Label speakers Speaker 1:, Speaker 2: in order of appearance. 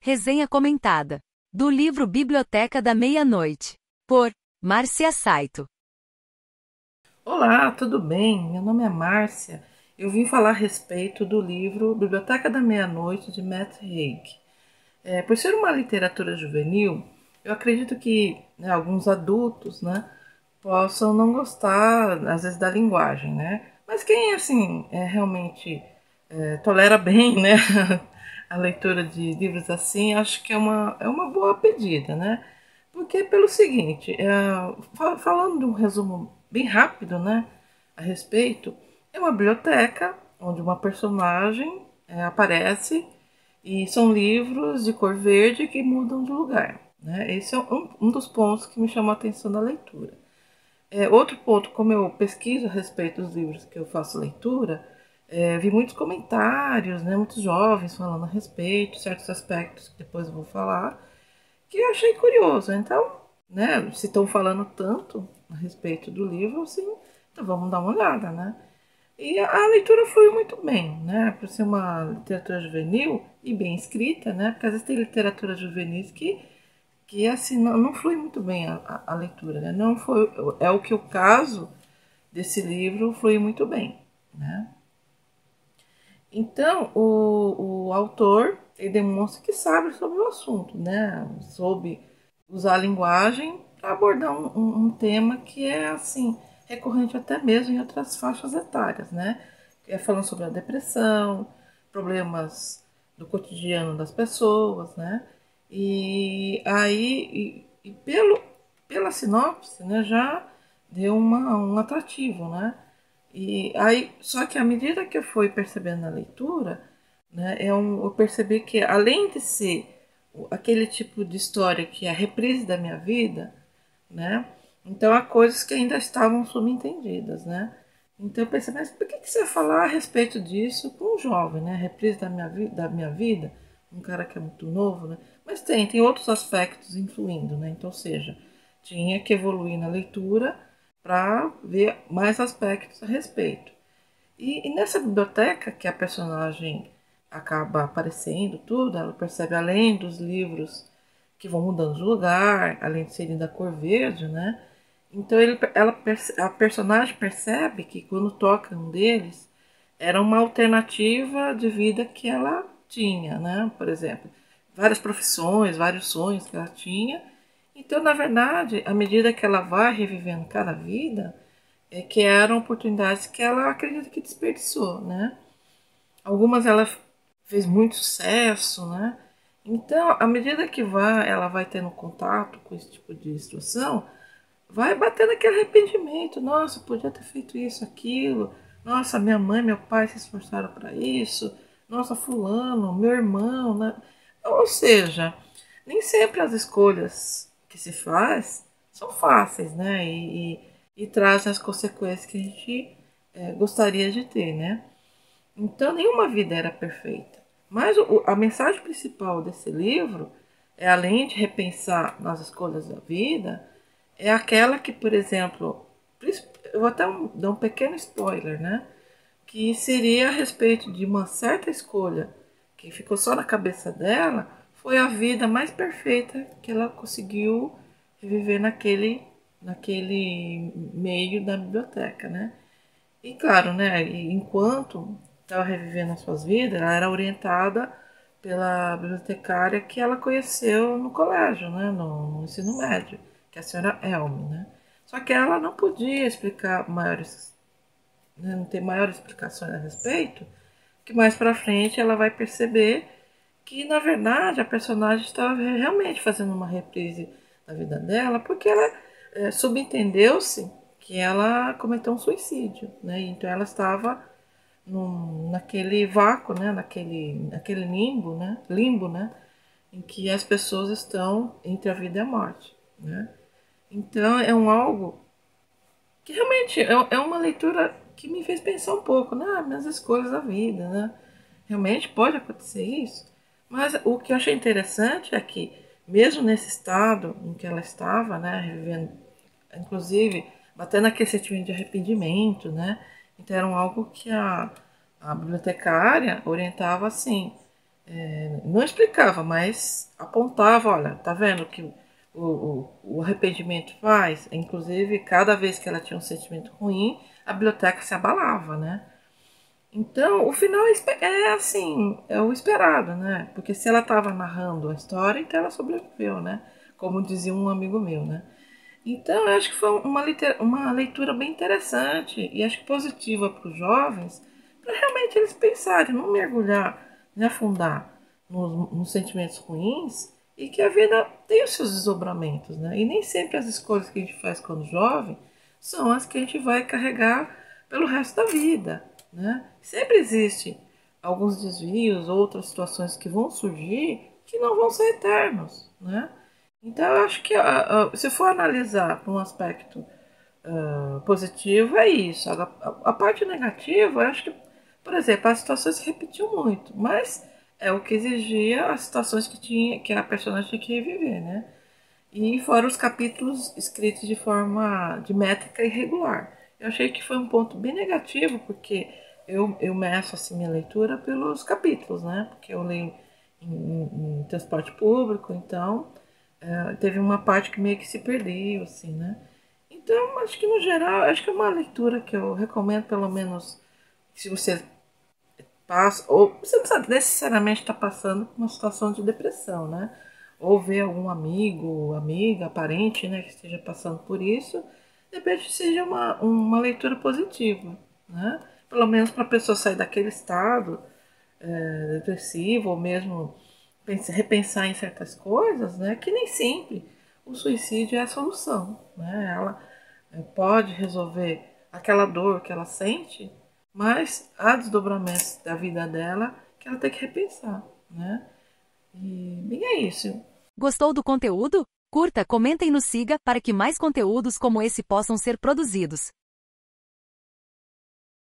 Speaker 1: Resenha comentada. Do livro Biblioteca da Meia-Noite. Por Márcia Saito.
Speaker 2: Olá, tudo bem? Meu nome é Márcia. Eu vim falar a respeito do livro Biblioteca da Meia-Noite, de Matt Haig. Por ser uma literatura juvenil, eu acredito que alguns adultos possam não gostar, às vezes, da linguagem, né? Mas quem, assim, realmente tolera bem, né, a leitura de livros assim, acho que é uma boa pedida, né? Porque pelo seguinte, falando de um resumo bem rápido, né, a respeito, é uma biblioteca onde uma personagem aparece e são livros de cor verde que mudam de lugar, né? Esse é um dos pontos que me chamou a atenção da leitura. Outro ponto, como eu pesquiso a respeito dos livros que eu faço leitura, vi muitos comentários, né, muitos jovens falando a respeito, certos aspectos que depois eu vou falar, que eu achei curioso. Então, né, se estão falando tanto a respeito do livro, assim, então vamos dar uma olhada, né? E a leitura flui muito bem, né? Por ser uma literatura juvenil e bem escrita, né? Porque às vezes tem literatura juvenis que assim, não flui muito bem a leitura, né? Não foi, é o que o caso desse livro flui muito bem, né? Então, o autor ele demonstra que sabe sobre o assunto, né? Soube usar a linguagem para abordar um tema que é assim recorrente até mesmo em outras faixas etárias, né? Falando sobre a depressão, problemas do cotidiano das pessoas, né? E aí, pela sinopse, né, já deu um atrativo, né? E aí, só que à medida que eu fui percebendo na leitura, né, eu percebi que além de ser aquele tipo de história que é a reprise da minha vida, né, então há coisas que ainda estavam subentendidas, né. Então eu pensei, mas por que você vai falar a respeito disso com um jovem, né, reprise da minha vida, um cara que é muito novo, né, mas tem outros aspectos influindo, né, então, ou seja, tinha que evoluir na leitura para ver mais aspectos a respeito. E nessa biblioteca que a personagem acaba aparecendo, tudo, ela percebe além dos livros que vão mudando de lugar, além de serem da cor verde, né? Então a personagem percebe que quando toca um deles, era uma alternativa de vida que ela tinha, né? Por exemplo, várias profissões, vários sonhos que ela tinha. Então, na verdade, à medida que ela vai revivendo cada vida, que eram oportunidades que ela acredita que desperdiçou, né? Algumas ela fez muito sucesso, né? Então, à medida que ela vai tendo contato com esse tipo de situação, vai batendo aquele arrependimento. Nossa, podia ter feito isso, aquilo. Nossa, minha mãe, meu pai se esforçaram para isso. Nossa, fulano, meu irmão, né? Ou seja, nem sempre as escolhas que se faz são fáceis, né? E trazem as consequências que a gente gostaria de ter, né? Então, nenhuma vida era perfeita. Mas a mensagem principal desse livro é, além de repensar nas escolhas da vida, é aquela que, por exemplo, eu vou até dar um pequeno spoiler, né? Que seria a respeito de uma certa escolha que ficou só na cabeça dela, foi a vida mais perfeita que ela conseguiu viver naquele meio da biblioteca, né? E claro, né, enquanto estava revivendo as suas vidas, ela era orientada pela bibliotecária que ela conheceu no colégio, né, no ensino médio, que é a senhora Elme, né. Só que ela não podia explicar maiores, né, não ter maiores explicações a respeito, que mais para frente ela vai perceber que, na verdade, a personagem estava realmente fazendo uma reprise da vida dela, porque ela subentendeu-se que ela cometeu um suicídio, né? Então ela estava naquele vácuo, né? Naquele limbo, né? Em que as pessoas estão entre a vida e a morte, né? Então é algo que realmente é uma leitura que me fez pensar um pouco, né? Nas escolhas da vida, né? Realmente pode acontecer isso. Mas o que eu achei interessante é que, mesmo nesse estado em que ela estava, né, revivendo, inclusive batendo aquele sentimento de arrependimento, né? Então era algo que a bibliotecária orientava assim. Não explicava, mas apontava, olha, tá vendo que o arrependimento faz? Inclusive, cada vez que ela tinha um sentimento ruim, a biblioteca se abalava, né? Então, o final é assim, é o esperado, né? Porque se ela estava narrando a história, então ela sobreviveu, né? Como dizia um amigo meu, né? Então, eu acho que foi uma leitura bem interessante e acho que positiva para os jovens, para realmente eles pensarem, não mergulhar, ne afundar nos sentimentos ruins e que a vida tem os seus desdobramentos, né? E nem sempre as escolhas que a gente faz quando jovem são as que a gente vai carregar pelo resto da vida, né? Sempre existe alguns desvios, outras situações que vão surgir que não vão ser eternos, né? Então, eu acho que se for analisar por um aspecto positivo, é isso. A parte negativa, eu acho que, por exemplo, as situações se repetiam muito, mas é o que exigia as situações que a personagem tinha que viver, né? E fora os capítulos escritos de forma de métrica irregular. Eu achei que foi um ponto bem negativo, porque eu meço assim minha leitura pelos capítulos, né? Porque eu leio em transporte público, então teve uma parte que meio que se perdeu, assim, né? Então, acho que no geral, acho que é uma leitura que eu recomendo, pelo menos, se você passa, ou você não precisa necessariamente estar passando por uma situação de depressão, né? Ou ver algum amigo, amiga, parente, né, que esteja passando por isso, de repente seja uma leitura positiva, né? Pelo menos para a pessoa sair daquele estado depressivo, ou mesmo repensar em certas coisas, né? Que nem sempre o suicídio é a solução, né? Ela pode resolver aquela dor que ela sente, mas há desdobramentos da vida dela que ela tem que repensar, né? E bem, é isso.
Speaker 1: Gostou do conteúdo? Curta, comenta e nos siga para que mais conteúdos como esse possam ser produzidos.